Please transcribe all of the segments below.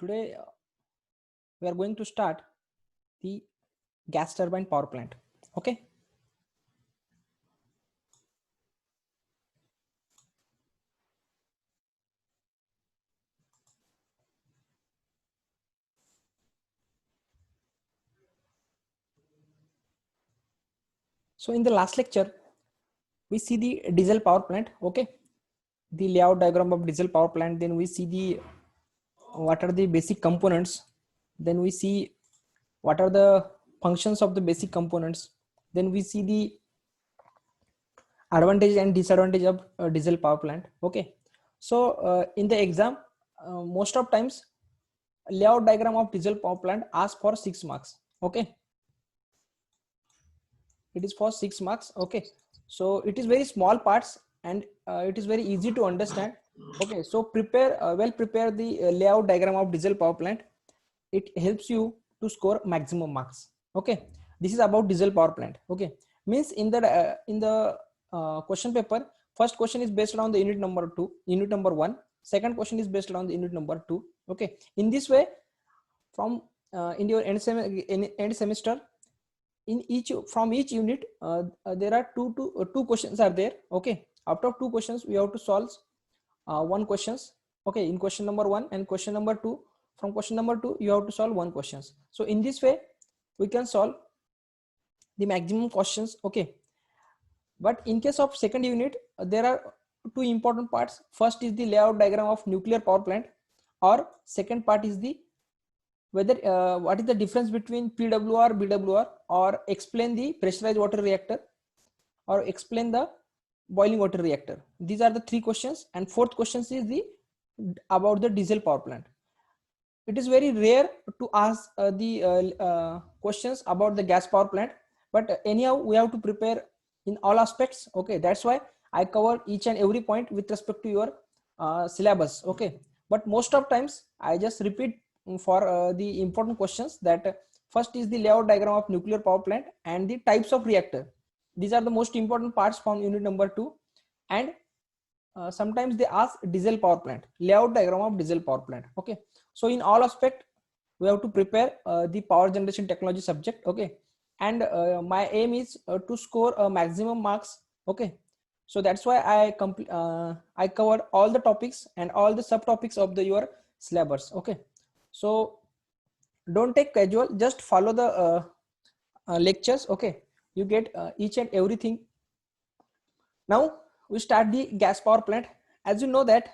Today we are going to start the gas turbine power plant. Okay. So in the last lecture, we see the diesel power plant. Okay. The layout diagram of diesel power plant. Then we see the what are the basic components. Then we see what are the functions of the basic components. Then we see the advantage and disadvantage of diesel power plant. Okay. So in the exam, most of times layout diagram of diesel power plant asks for 6 marks. Okay. It is for 6 marks. Okay. So it is very small parts and it is very easy to understand. Okay. So prepare the layout diagram of diesel power plant. It helps you to score maximum marks. Okay. This is about diesel power plant. Okay. Means in the question paper, first question is based on the unit number 1. Second question is based on the unit number 2. Okay. In this way, from in your end semester, from each unit there are two questions are there. Okay. Out of 2 questions we have to solve one questions. Okay. In question number 1 and question number 2, from question number 2 you have to solve one questions. So in this way we can solve the maximum questions. Okay. But in case of second unit, there are 2 important parts. First is the layout diagram of nuclear power plant, or second part is the whether what is the difference between PWR, BWR, or explain the pressurized water reactor, or explain the boiling water reactor. These are the 3 questions, and fourth question is the about the diesel power plant. It is very rare to ask the questions about the gas power plant, but anyhow we have to prepare in all aspects. Okay, that's why I cover each and every point with respect to your syllabus. Okay, but most of times I just repeat for the important questions that first is the layout diagram of nuclear power plant and the types of reactor. These are the most important parts from unit number 2. And sometimes they ask diesel power plant, layout diagram of diesel power plant. Okay, so in all aspect we have to prepare the power generation technology subject. Okay, and my aim is to score maximum marks. Okay, so that's why I covered all the topics and all the subtopics of your syllabus. Okay, so don't take casual, just follow the lectures. Okay, you get each and everything. Now we start the gas power plant. As you know that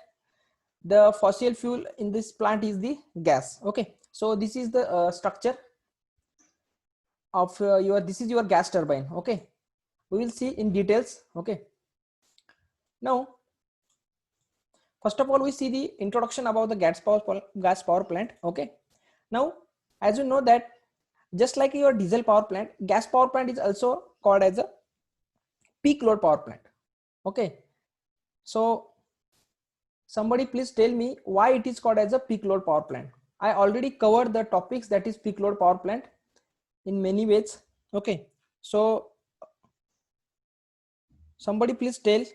the fossil fuel in this plant is the gas. Okay, so this is the structure of this is your gas turbine. Okay, we will see in details. Okay, now first of all we see the introduction about the gas power plant. Okay, now as you know that just like your diesel power plant, gas power plant is also called as a peak load power plant. Okay, so somebody please tell me why it is called as a peak load power plant. I already covered the topics that is peak load power plant in many ways. Okay, so somebody please tell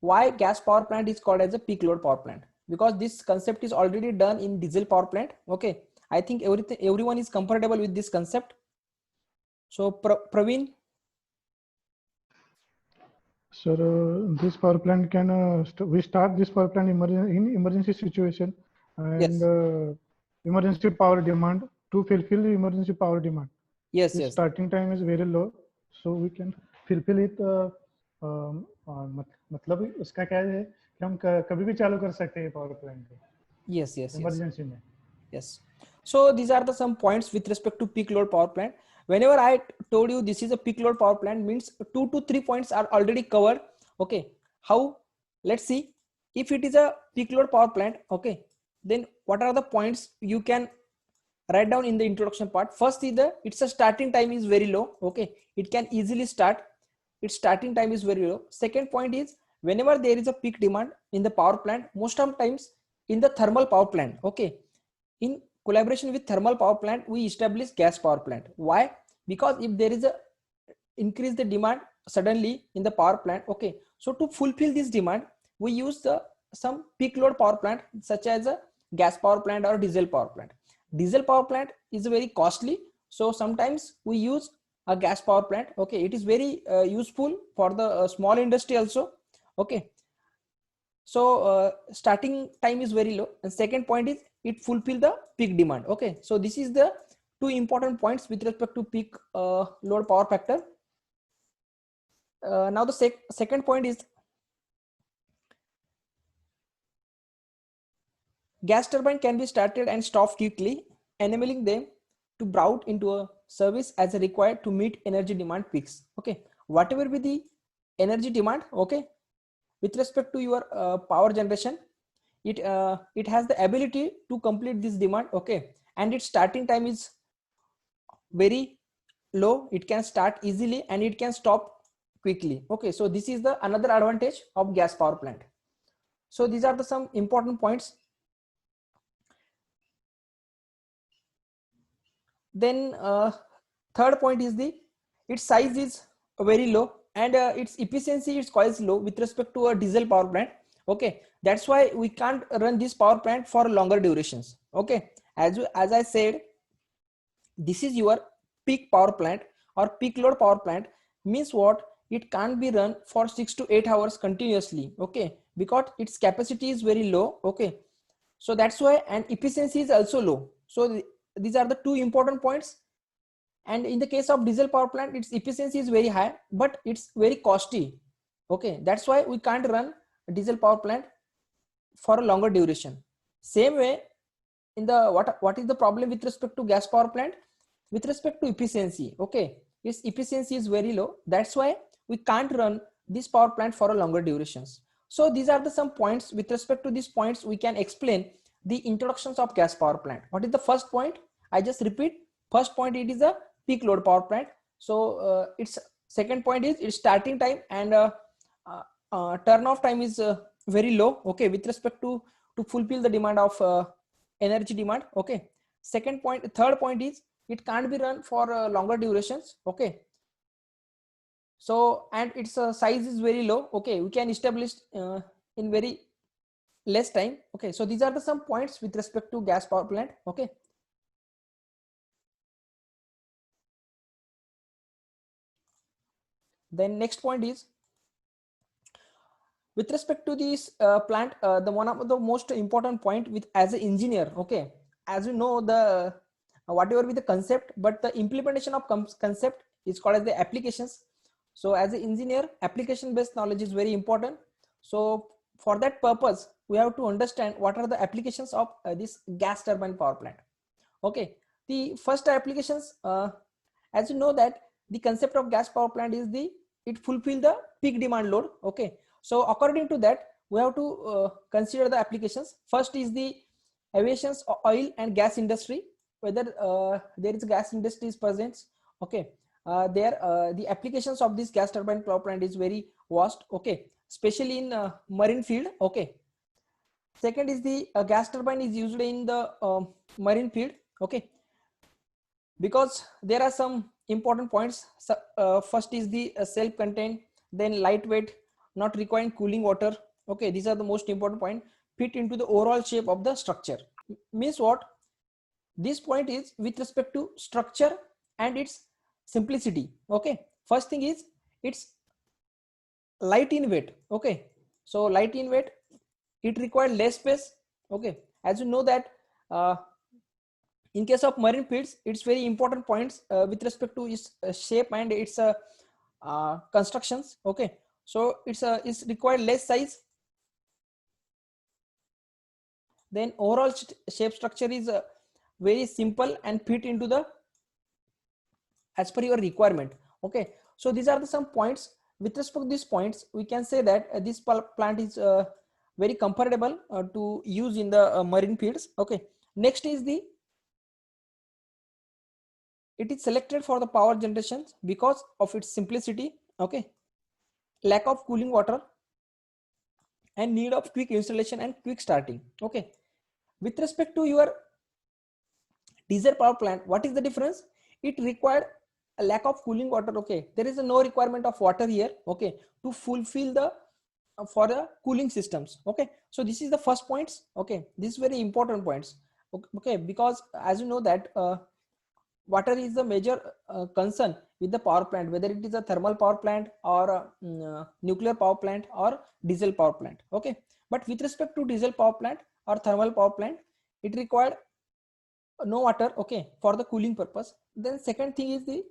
why gas power plant is called as a peak load power plant, because this concept is already done in diesel power plant. Okay, I think everyone is comfortable with this concept. So Praveen. Sir, this power plant can we start this power plant in emergency situation and Yes. Emergency power demand to fulfill the emergency power demand. Yes, The yes. starting time is very low, so we can fulfill it. मतलब उसका क्या है कि हम कभी भी चालू कर सकते हैं पावर प्लांट को. Yes, yes, इमरजेंसी में. Yes. So these are the some points with respect to peak load power plant. Whenever I told you this is a peak load power plant, means 2 to 3 points are already covered. Okay, how? Let's see. If it is a peak load power plant, okay, then what are the points you can write down in the introduction part? First is it's a starting time is very low. Okay, it can easily start. Its starting time is very low. Second point is whenever there is a peak demand in the power plant, most of times in the thermal power plant. Okay, in collaboration with thermal power plant we establish gas power plant. Why? Because if there is a increase the demand suddenly in the power plant, okay, so to fulfill this demand we use some peak load power plant such as a gas power plant or diesel power plant. Diesel power plant is very costly, so sometimes we use a gas power plant. Okay, it is very useful for the small industry also. Okay, so starting time is very low, and second point is it fulfill the peak demand. Okay, so this is the two important points with respect to peak load power factor. Now the second point is gas turbine can be started and stopped quickly, enabling them to brought into a service as required to meet energy demand peaks. Okay, whatever be the energy demand, okay, with respect to your power generation, it has the ability to complete this demand. Okay, and its starting time is very low. It can start easily and it can stop quickly. Okay, so this is the another advantage of gas power plant. So these are the some important points. Then third point is the its size is very low, and its efficiency is quite low with respect to a diesel power plant. Okay, that's why we can't run this power plant for longer durations. Okay, as I said, this is your peak power plant or peak load power plant. Means what? It can't be run for 6 to 8 hours continuously. Okay, because its capacity is very low. Okay, so that's why, and efficiency is also low. So these are the two important points. And in the case of diesel power plant, its efficiency is very high, but it's very costly. Okay, that's why we can't run a diesel power plant for a longer duration. Same way, in the what is the problem with respect to gas power plant? With respect to efficiency, okay, its efficiency is very low. That's why we can't run this power plant for a longer durations. So these are the some points. With respect to these points, we can explain the introductions of gas power plant. What is the first point? I just repeat. First point, it is a peak load power plant. So its second point is its starting time and turn off time is very low. Okay, with respect to fulfill the demand of energy demand. Okay, second point, third point is it can't be run for longer durations. Okay, so and its size is very low. Okay, we can establish in very less time. Okay, so these are the some points with respect to gas power plant. Okay, then next point is with respect to this plant, the one of the most important point with as an engineer. Okay, as you know, the whatever be the concept, but the implementation of concept is called as the applications. So as an engineer, application based knowledge is very important. So for that purpose, we have to understand what are the applications of this gas turbine power plant. Okay, the first applications, as you know that the concept of gas power plant is the it fulfill the peak demand load. Okay, so according to that, we have to consider the applications. First is the aviation's oil and gas industry, whether there is gas industry is present. Okay, there the applications of this gas turbine power plant is very vast. Okay, especially in marine field. Okay, second is the gas turbine is used in the marine field. Okay, because there are some important points. So, first is the self-contained, then lightweight, not requiring cooling water. Okay, these are the most important point. Fit into the overall shape of the structure. Means what? This point is with respect to structure and its simplicity. Okay, first thing is it's light in weight. Okay, so light in weight, it requires less space. Okay, as you know that in case of marine fields, it's very important points with respect to its shape and its constructions. Okay, so it's required less size. Then overall shape structure is very simple and fit into the as per your requirement. Okay, so these are the some points. With respect to these points, we can say that this plant is very comfortable to use in the marine fields. Okay, next is the it is selected for the power generation because of its simplicity. Okay, lack of cooling water and need of quick installation and quick starting. Okay, with respect to your diesel power plant, what is the difference? It required a lack of cooling water. Okay, there is no requirement of water here. Okay, to fulfill the for the cooling systems. Okay, so this is the first points. Okay, this is very important points. Okay, because as you know that water is the major concern with the power plant, whether it is a thermal power plant or nuclear power plant or diesel power plant. Okay, but with respect to diesel power plant or thermal power plant, it required no water, okay, for the cooling purpose. Then second thing is the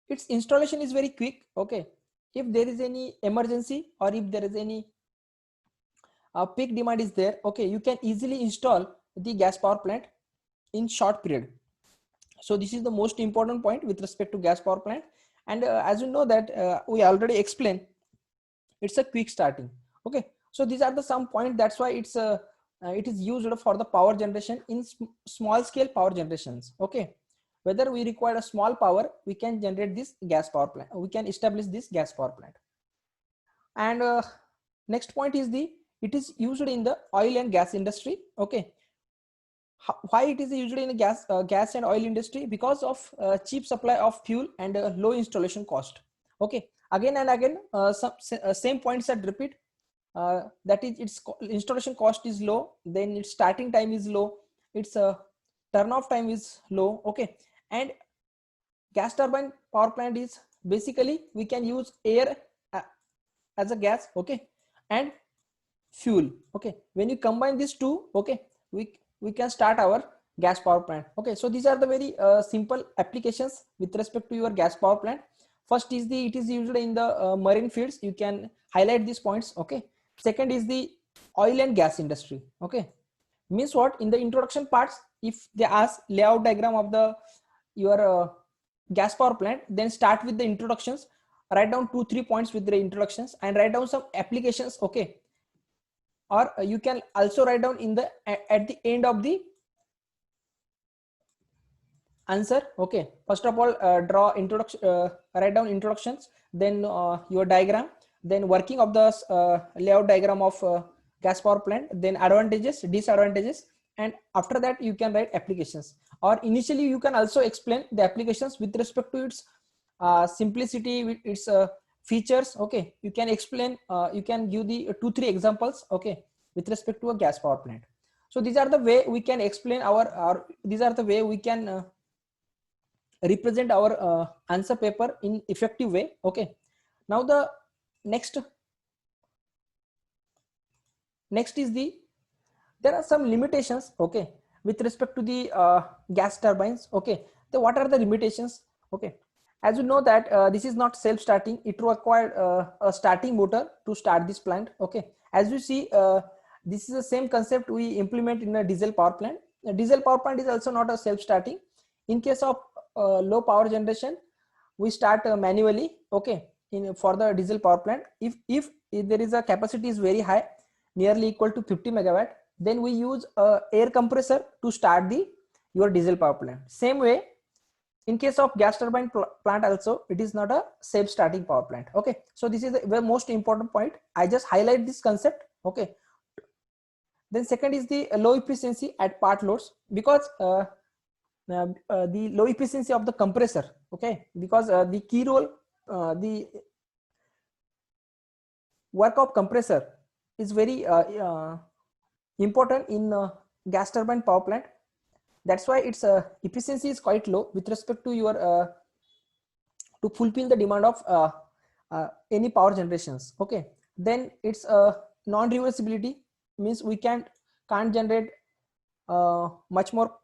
its installation is very quick. Okay, if there is any emergency or if there is any peak demand is there, okay, you can easily install the gas power plant in short period. So this is the most important point with respect to gas power plant. And as you know that we already explained, it's a quick starting. Okay, so these are the some point, that's why it is used for the power generation in small scale power generations. Okay, whether we require a small power, we can generate this gas power plant, we can establish this gas power plant. And next point is it is used in the oil and gas industry. Okay, why it is used in the gas and oil industry? Because of cheap supply of fuel and low installation cost. Okay, again and again same points are repeat, that is its installation cost is low, then its starting time is low, its turn off time is low. Okay, and gas turbine power plant is basically we can use air as a gas, okay, and fuel. Okay, when you combine these two, okay, we can start our gas power plant. Okay, so these are the very simple applications with respect to your gas power plant. First is it is used in the marine fields, you can highlight these points. Okay, second is the oil and gas industry. Okay, means what, in the introduction parts, if they ask layout diagram of the your gas power plant, then start with the introductions, write down 2-3 points with the introductions and write down some applications. Okay, or you can also write down in the at the end of the answer. Okay, first of all draw introduction, write down introductions, then your diagram, then working of the layout diagram of gas power plant, then advantages, disadvantages, and after that you can write applications. Or initially you can also explain the applications with respect to its simplicity, with its features. Okay, you can explain, you can give the 2-3 examples, okay, with respect to a gas power plant. So these are the way we can explain our these are the way we can represent our answer paper in effective way. Okay, now the next is there are some limitations, okay, with respect to the gas turbines. Okay, so what are the limitations? Okay, as you know that this is not self-starting, it required a starting motor to start this plant. Okay, as you see this is the same concept we implement in a diesel power plant. A diesel power plant is also not a self-starting. In case of low power generation, we start manually. Okay, for the diesel power plant, if there is a capacity is very high, nearly equal to 50 megawatt, then we use a air compressor to start your diesel power plant. Same way, in case of gas turbine plant also, it is not a self-starting power plant. Okay, so this is the most important point, I just highlight this concept. Okay, then second is the low efficiency at part loads, because the low efficiency of the compressor. Okay, because the key role, the work of compressor is very important in gas turbine power plant. That's why its efficiency is quite low with respect to your to fulfill the demand of any power generations. Okay, then its non-reversibility, means we can't generate much more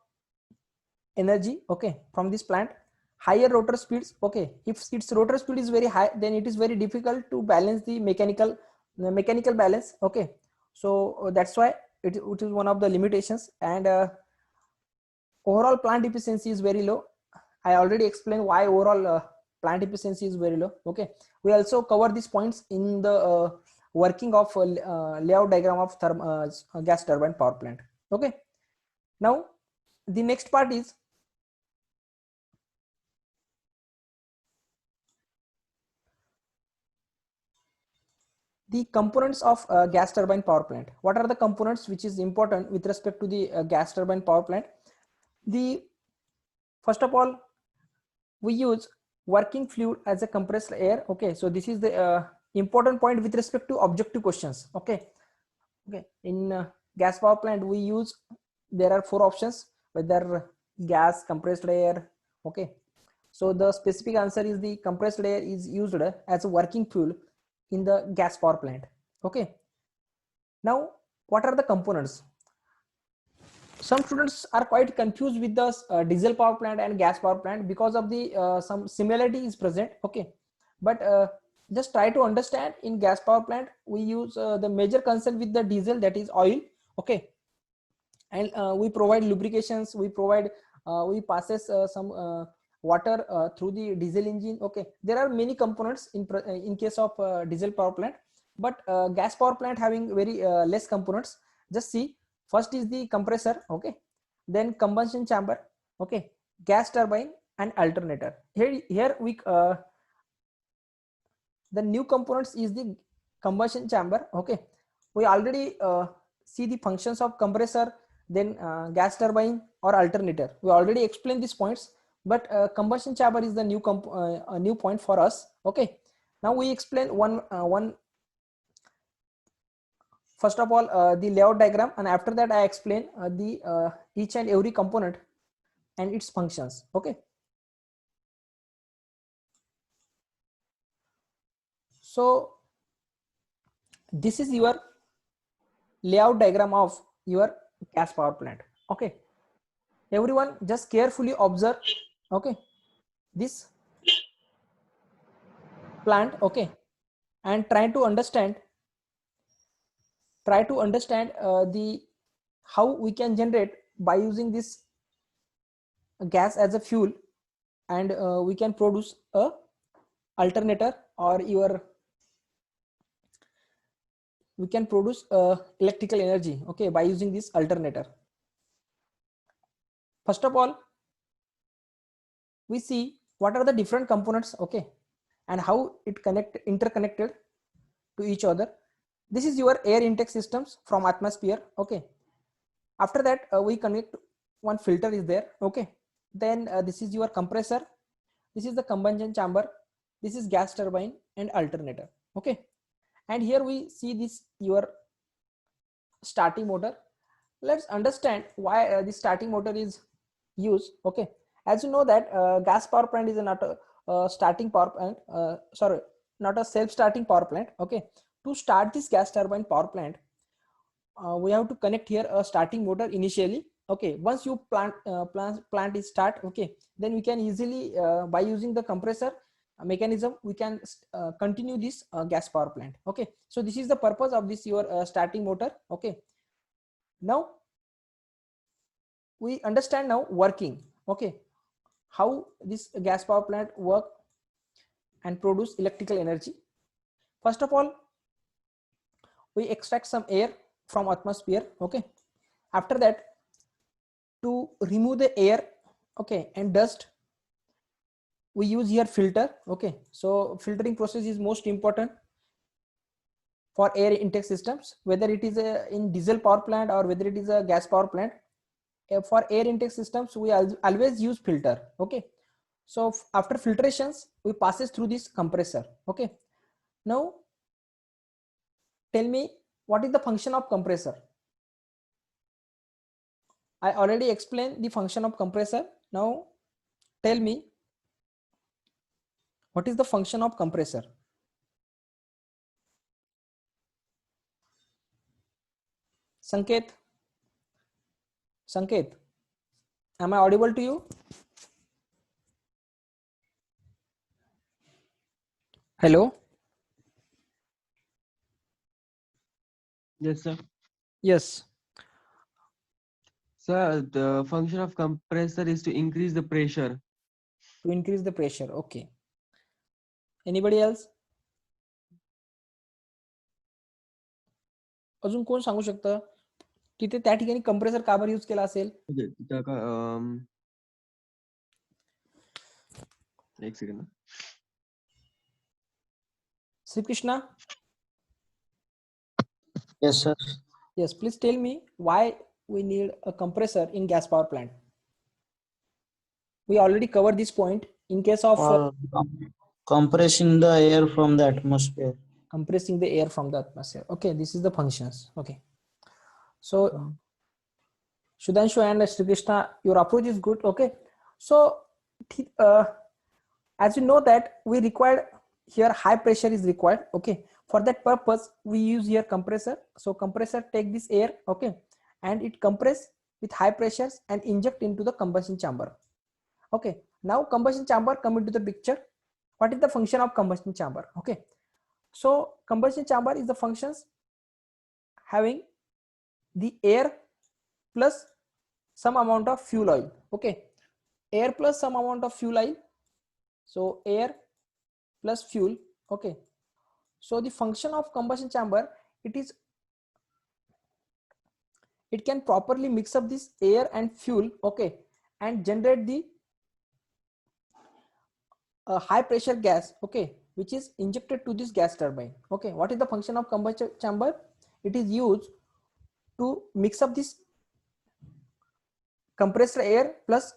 energy, okay, from this plant. Higher rotor speeds. Okay, if its rotor speed is very high, then it is very difficult to balance the mechanical balance. Okay, so that's why it is one of the limitations. And overall plant efficiency is very low. I already explained why overall plant efficiency is very low. Okay, we also cover these points in the working of layout diagram of gas turbine power plant. Okay, now the next part is the components of gas turbine power plant. What are the components which is important with respect to the gas turbine power plant? The first of all, we use working fluid as a compressed air. Okay, so this is the important point with respect to objective questions. Okay. In gas power plant, we use, there are 4 options, whether gas, compressed air. Okay. So the specific answer is the compressed air is used as a working fuel in the gas power plant. Okay. Now, what are the components? Some students are quite confused with the diesel power plant and gas power plant because of the some similarity is present. Okay, but just try to understand. In gas power plant, we use the major concern with the diesel, that is oil. Okay, and we provide lubrications, we provide we passes some water through the diesel engine. Okay, there are many components in case of diesel power plant, but gas power plant having very less components. Just see, first is the compressor. Okay, then combustion chamber. Okay, gas turbine and alternator. Here we the new components is the combustion chamber. Okay, we already see the functions of compressor, then gas turbine or alternator. We already explained these points, but combustion chamber is the new new point for us. Okay, now we explain one first of all the layout diagram, and after that I explain the each and every component and its functions. Okay, so this is your layout diagram of your gas power plant. Okay, everyone just carefully observe. Okay, this plant. Okay, and try to understand the how we can generate by using this gas as a fuel, and we can produce a alternator, or we can produce electrical energy. Okay, by using this alternator. First of all, we see what are the different components. Okay, and how it interconnected to each other. This is your air intake systems from atmosphere. Okay, after that we connect one filter is there. Okay, then this is your compressor, this is the combustion chamber, this is gas turbine and alternator. Okay, and here we see this your starting motor. Let's understand why this starting motor is used. Okay, as you know that gas power plant is not a starting power plant, sorry, not a self-starting power plant. Okay, to start this gas turbine power plant, we have to connect here a starting motor initially. Okay, once you plant is start. Okay, then we can easily by using the compressor mechanism, we can continue this gas power plant. Okay, so this is the purpose of this your starting motor. Okay, now we understand now working. Okay, how this gas power plant work and produce electrical energy. First of all, we extract some air from atmosphere. Okay, after that, to remove the air, okay, and dust, we use here filter. Okay, so filtering process is most important for air intake systems, whether it is in diesel power plant or whether it is a gas power plant. For air intake systems, we always use filter. Okay, so after filtrations, we passes through this compressor. Okay, now tell me, what is the function of compressor? I already explained the function of compressor. Now tell me, what is the function of compressor? Sanket, am I audible to you? Hello? Yes, sir. Yes. Sir, the function of compressor is to increase the pressure. To increase the pressure. Okay. Anybody else? अजून कोण सांगू शकतं तिथे त्या ठिकाणी compressor का बरं use केला असेल? एक second. Sri Krishna? Yes, sir. Yes, please tell me why we need a compressor in gas power plant. We already covered this point in case of Compressing the air from the atmosphere. compressing the air from the atmosphere. Okay, this is the functions. Okay, so Shudanshu and Sri Krishna, your approach is good. Okay, so as you know that we require here high pressure is required. Okay, for that purpose we use here compressor. So compressor take this air, okay, and it compress with high pressures and inject into the combustion chamber. Okay, now combustion chamber come into the picture. What is the function of combustion chamber? Okay, so combustion chamber is the functions having the air plus some amount of fuel oil. Okay, air plus some amount of fuel oil. So air plus fuel. Okay, so the function of combustion chamber, it can properly mix up this air and fuel, okay, and generate the high pressure gas, okay, which is injected to this gas turbine. Okay, what is the function of combustion chamber? It is used to mix up this compressed air plus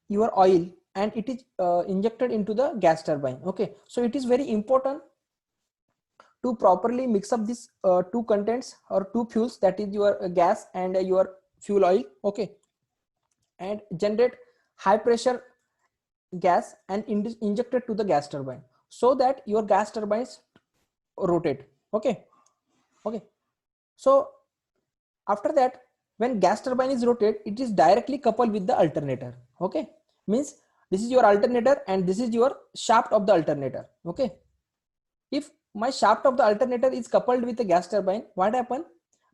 your oil, and it is injected into the gas turbine. Okay, so it is very important to properly mix up these two contents or two fuels, that is your gas and your fuel oil, okay, and generate high pressure gas and injected to the gas turbine, so that your gas turbines rotate. Okay, okay, so after that, when gas turbine is rotated, it is directly coupled with the alternator. Okay, means this is your alternator and this is your shaft of the alternator. Okay, if my shaft of the alternator is coupled with the gas turbine, what happen?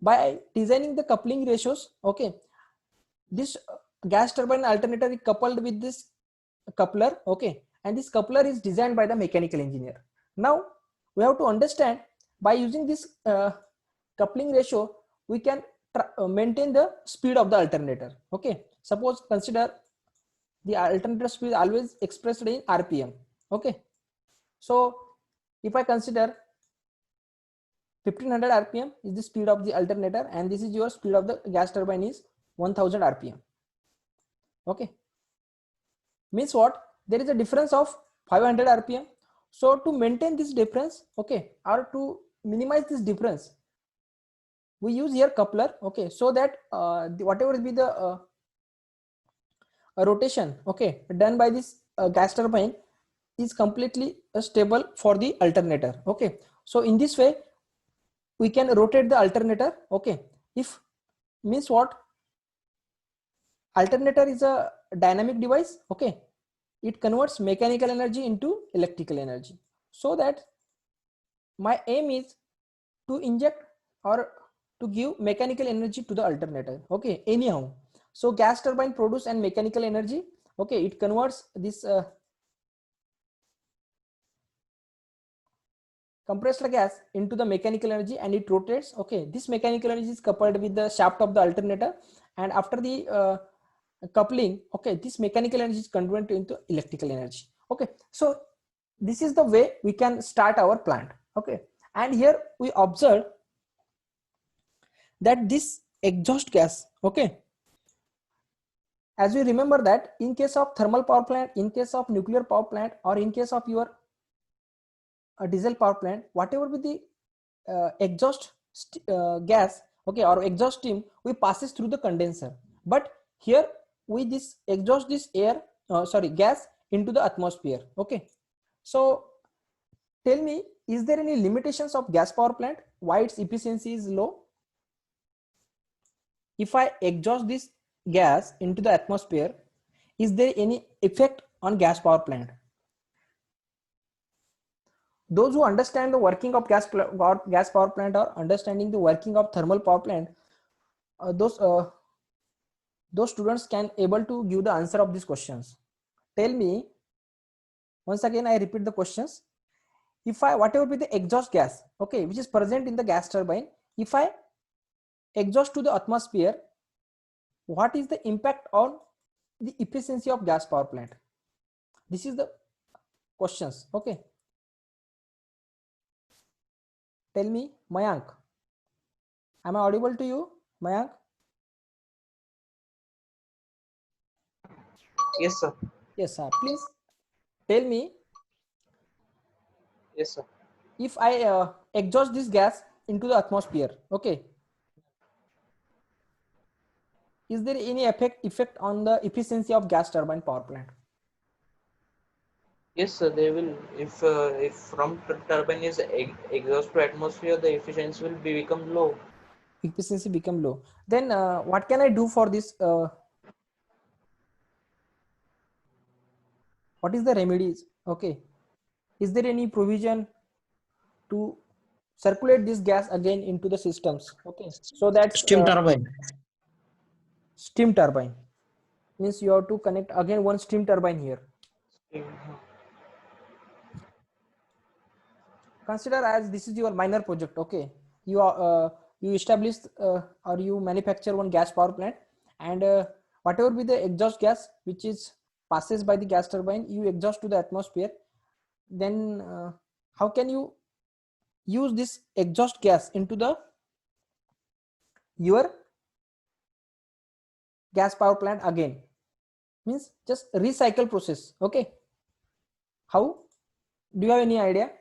By designing the coupling ratios, okay, this gas turbine alternator is coupled with this coupler, okay, and this coupler is designed by the mechanical engineer. Now we have to understand, by using this coupling ratio, we can maintain the speed of the alternator. Okay, suppose consider the alternator speed always expressed in rpm. Okay, so if I consider 1500 rpm is the speed of the alternator, and this is your speed of the gas turbine is 1000 rpm. Okay, means what? There is a difference of 500 rpm. So to maintain this difference, okay, or to minimize this difference, we use here coupler. Okay, so that whatever will be the rotation, okay, done by this gas turbine is completely stable for the alternator. Okay, so in this way we can rotate the alternator. Okay, if means what? Alternator is a dynamic device. Okay, it converts mechanical energy into electrical energy, so that my aim is to inject or to give mechanical energy to the alternator. Okay, anyhow, so gas turbine produce and mechanical energy. Okay, it converts this compressed gas into the mechanical energy and it rotates. Okay, this mechanical energy is coupled with the shaft of the alternator, and after the coupling, okay, this mechanical energy is converted into electrical energy. Okay, so this is the way we can start our plant. Okay, and here we observe that this exhaust gas, okay, as we remember that in case of thermal power plant, in case of nuclear power plant, or in case of your diesel power plant, whatever with the exhaust gas, okay, or exhaust steam, we passes through the condenser. But here we this exhaust this air gas into the atmosphere. Okay, so tell me, is there any limitations of gas power plant, why its efficiency is low? If I exhaust this gas into the atmosphere, is there any effect on gas power plant? Those who understand the working of gas power plant or understanding the working of thermal power plant, those students can able to give the answer of these questions. Tell me, once again I repeat the questions. If I whatever be the exhaust gas, okay, which is present in the gas turbine, if I exhaust to the atmosphere, what is the impact on the efficiency of gas power plant? This is the questions. Okay, tell me, Mayank, am I audible to you, Mayank? Yes, sir. Yes sir, please tell me. Yes, sir. if I exhaust this gas into the atmosphere, okay, is there any effect on the efficiency of gas turbine power plant? Yes, sir, they will. If from turbine is exhaust to atmosphere, the efficiency will become low. Efficiency become low. Then what can I do for this? What is the remedies? Okay, is there any provision to circulate this gas again into the systems? Okay, so that Steam turbine. steam turbine means you have to connect again one steam turbine here. Consider as this is your minor project. Okay, you are you establish or you manufacture one gas power plant, and whatever be the exhaust gas which is passes by the gas turbine, you exhaust to the atmosphere. Then how can you use this exhaust gas into the your gas power plant again? Means just recycle process. Okay, how? Do you have any idea?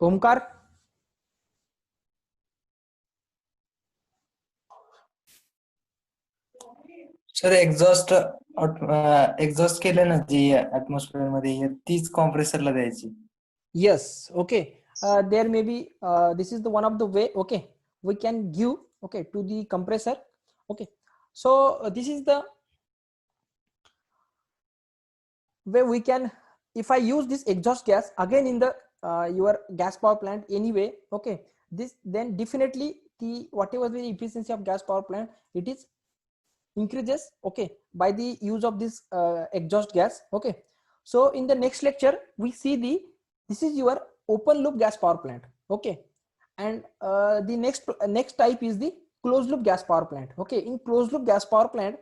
Omkar? Sir exhaust exhaust केलं ना जी atmosphere मध्ये तीच कॉम्प्रेसरला द्यायची. Yes. Okay, there may be this is the one of the way, okay, we can give, okay, to the compressor. Okay, so this is the way we can, if I use this exhaust gas again in the your gas power plant anyway, okay, this then definitely the whatever the efficiency of gas power plant, it is increases, okay, by the use of this exhaust gas. Okay, so in the next lecture we see the, this is your open loop gas power plant. Okay, and the next type is the closed loop gas power plant. Okay, in closed loop gas power plant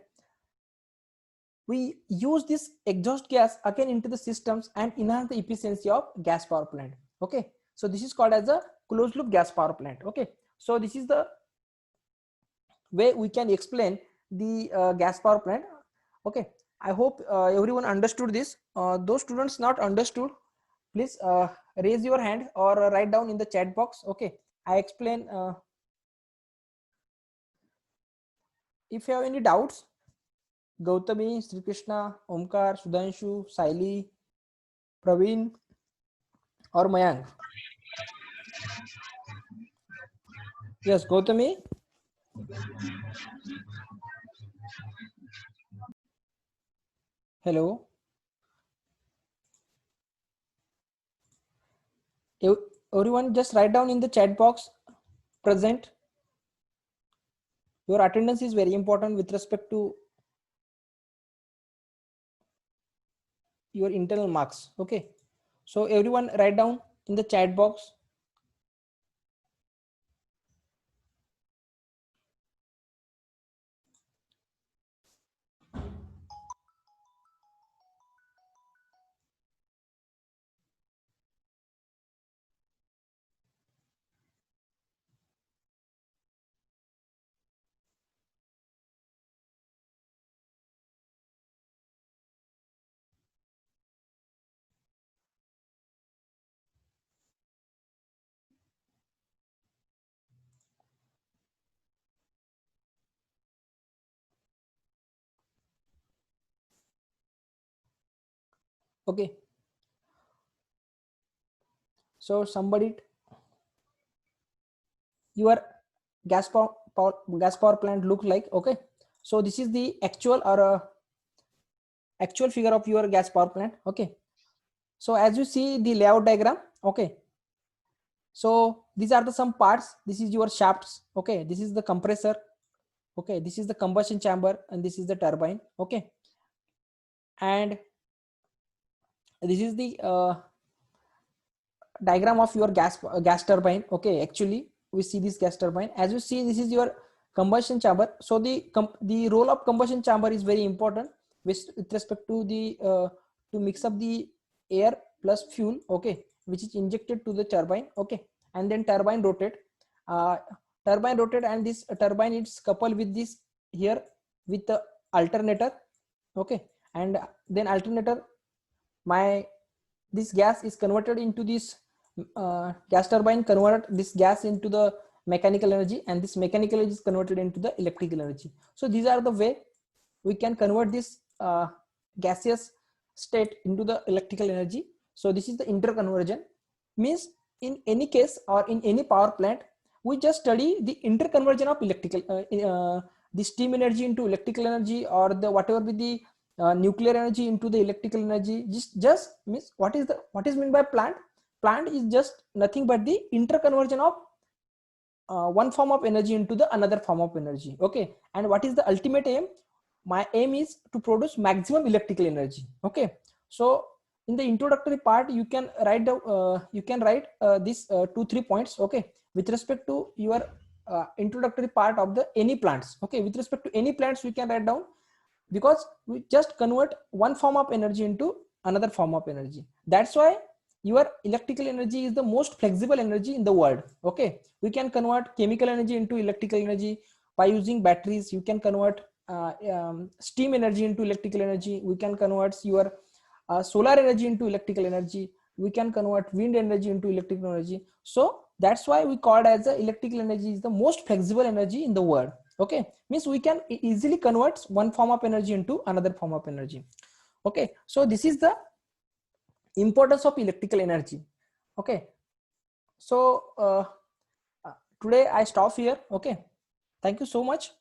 we use this exhaust gas again into the systems and enhance the efficiency of gas power plant. Okay, so this is called as a closed loop gas power plant. Okay, so this is the way we can explain the gas power plant. Okay, I hope everyone understood this. Those students not understood, please raise your hand or write down in the chat box. Okay, I explain. If you have any doubts, Gautami, Sri Krishna, Omkar, Sudhanshu, Saili, Praveen, or Mayank. Yes, Gautami. Hello. Everyone just write down in the chat box present. Your attendance is very important with respect to your internal marks. Okay, so everyone write down in the chat box. Okay, so somebody, your gas power plant look like. Okay, so this is the actual or actual figure of your gas power plant. Okay, so as you see the layout diagram. Okay, so these are the some parts. This is your shafts. Okay, this is the compressor. Okay, this is the combustion chamber, and this is the turbine. Okay, and this is the diagram of your gas turbine. Okay, actually we see this gas turbine. As you see, this is your combustion chamber. So the role of combustion chamber is very important with respect to the to mix up the air plus fuel, okay, which is injected to the turbine. Okay, and then turbine rotate, and this turbine is coupled with this here with the alternator. Okay, and then alternator this gas is converted into this gas turbine convert this gas into the mechanical energy, and this mechanical energy is converted into the electrical energy. So these are the way we can convert this gaseous state into the electrical energy. So this is the interconversion. Means in any case or in any power plant, we just study the interconversion of electrical the steam energy into electrical energy, or the whatever be the nuclear energy into the electrical energy. Just means what is meant by plant. Plant is just nothing but the interconversion of one form of energy into the another form of energy. Okay, and what is the ultimate aim? My aim is to produce maximum electrical energy. Okay, so in the introductory part you can write these 2-3 points, okay, with respect to your introductory part of the any plants. Okay, with respect to any plants we can write down, because we just convert one form of energy into another form of energy. That's why your electrical energy is the most flexible energy in the world. Okay, we can convert chemical energy into electrical energy by using batteries. You can convert steam energy into electrical energy. We can convert your solar energy into electrical energy. We can convert wind energy into electrical energy. So that's why we call it as the electrical energy is the most flexible energy in the world. Okay, means we can easily convert one form of energy into another form of energy. Okay, so this is the importance of electrical energy. Okay, so today I stop here. Okay, thank you so much.